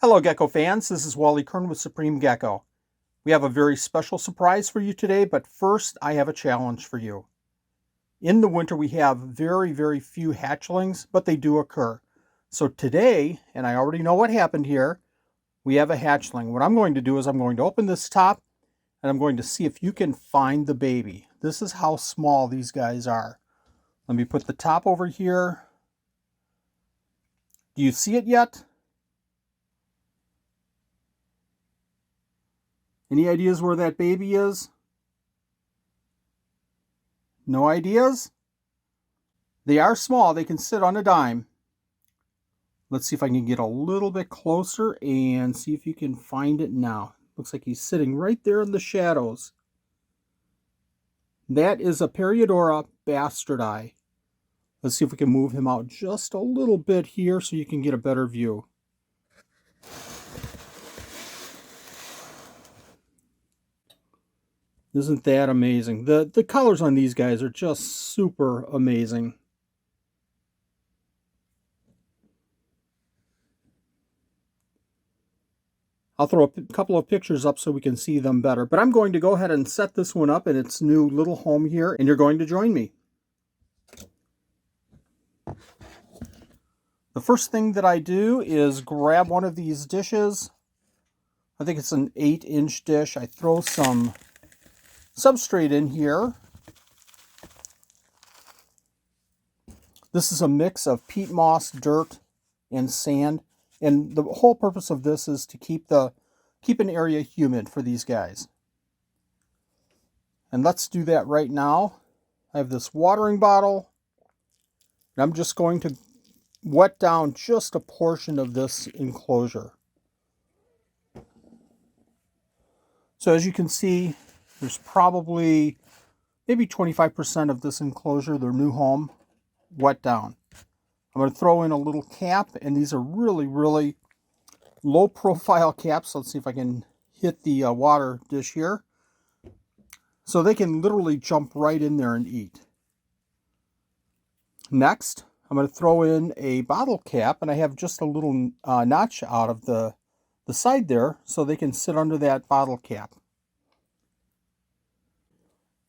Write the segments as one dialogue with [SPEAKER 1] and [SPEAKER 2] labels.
[SPEAKER 1] Hello Gecko fans, this is Wally Kern with Supreme Gecko. We have a very special surprise for you today, but first I have a challenge for you. In the winter we have very few hatchlings, but they do occur. So today, and I already know what happened here, we have a hatchling. What I'm going to do is I'm going to open this top and I'm going to see if you can find the baby. This is how small these guys are. Let me put the top over here. Do you see it yet? Any ideas where that baby is? No ideas? They are small. They can sit on a dime. Let's see if I can get a little bit closer and see if you can find it now. Looks like he's sitting right there in the shadows. That is a Paroedura bastardi. Let's see if we can move him out just a little bit here so you can get a better view. Isn't that amazing? The colors on these guys are just super amazing. I'll throw a couple of pictures up so we can see them better. But I'm going to go ahead and set this one up in its new little home here, and you're going to join me. The first thing that I do is grab one of these dishes. I think it's an 8-inch dish. I throw some substrate in here. This is a mix of peat moss, dirt, and sand. And the whole purpose of this is to keep an area humid for these guys. And let's do that right now. I have this watering bottle. And I'm just going to wet down just a portion of this enclosure. So as you can see, there's probably maybe 25% of this enclosure, their new home, wet down. I'm going to throw in a little cap, and these are really low profile caps. Let's see if I can hit the water dish here. So they can literally jump right in there and eat. Next, I'm going to throw in a bottle cap, and I have just a little notch out of the side there so they can sit under that bottle cap.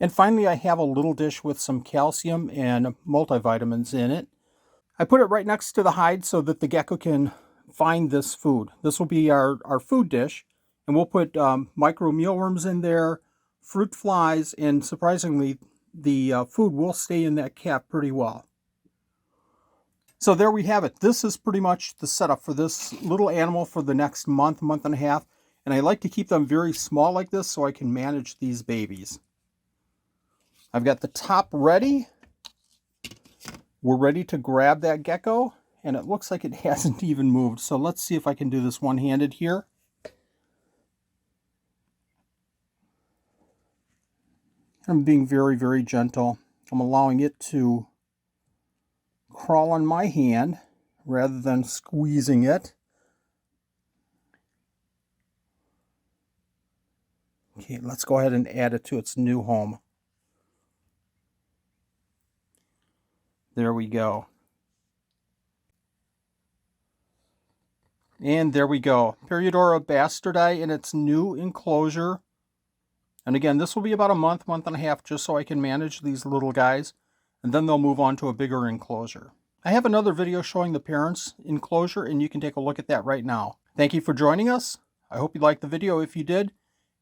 [SPEAKER 1] And finally, I have a little dish with some calcium and multivitamins in it. I put it right next to the hide so that the gecko can find this food. This will be our food dish, and we'll put micro mealworms in there, fruit flies, and surprisingly, the food will stay in that cap pretty well. So there we have it. This is pretty much the setup for this little animal for the next month and a half. And I like to keep them very small like this so I can manage these babies. I've got the top ready. We're ready to grab that gecko, and it looks like it hasn't even moved. So let's see if I can do this one-handed here. I'm being very gentle. I'm allowing it to crawl on my hand rather than squeezing it. Okay, let's go ahead and add it to its new home. There we go. And there we go. Paroedura bastardi in its new enclosure. And again, this will be about a month and a half just so I can manage these little guys. And then they'll move on to a bigger enclosure. I have another video showing the parents' enclosure, and you can take a look at that right now. Thank you for joining us. I hope you liked the video. If you did,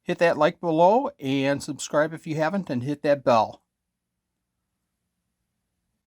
[SPEAKER 1] hit that like below and subscribe if you haven't, and hit that bell.